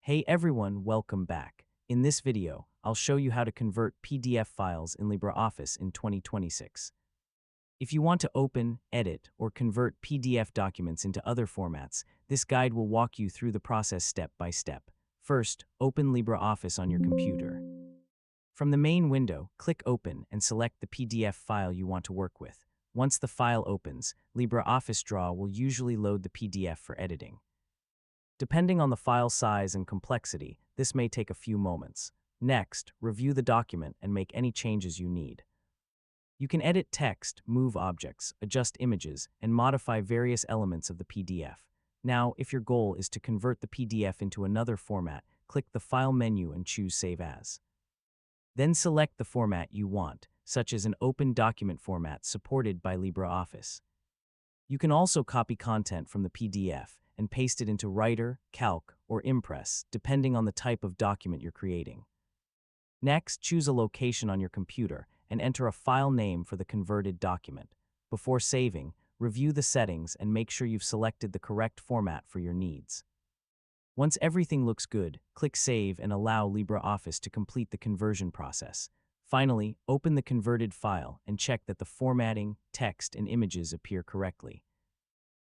Hey everyone, welcome back. In this video, I'll show you how to convert PDF files in LibreOffice in 2026. If you want to open, edit, or convert PDF documents into other formats, this guide will walk you through the process step by step. First, open LibreOffice on your computer. From the main window, click Open and select the PDF file you want to work with. Once the file opens, LibreOffice Draw will usually load the PDF for editing. Depending on the file size and complexity, this may take a few moments. Next, review the document and make any changes you need. You can edit text, move objects, adjust images, and modify various elements of the PDF. Now, if your goal is to convert the PDF into another format, click the File menu and choose Save As. Then select the format you want, such as an open document format supported by LibreOffice. You can also copy content from the PDF and paste it into Writer, Calc, or Impress, depending on the type of document you're creating. Next, choose a location on your computer and enter a file name for the converted document. Before saving, review the settings and make sure you've selected the correct format for your needs. Once everything looks good, click Save and allow LibreOffice to complete the conversion process. Finally, open the converted file and check that the formatting, text, and images appear correctly.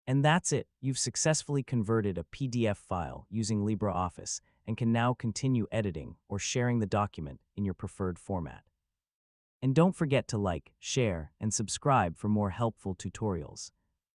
And that's it. You've successfully converted a PDF file using LibreOffice and can now continue editing or sharing the document in your preferred format. And don't forget to like, share, and subscribe for more helpful tutorials.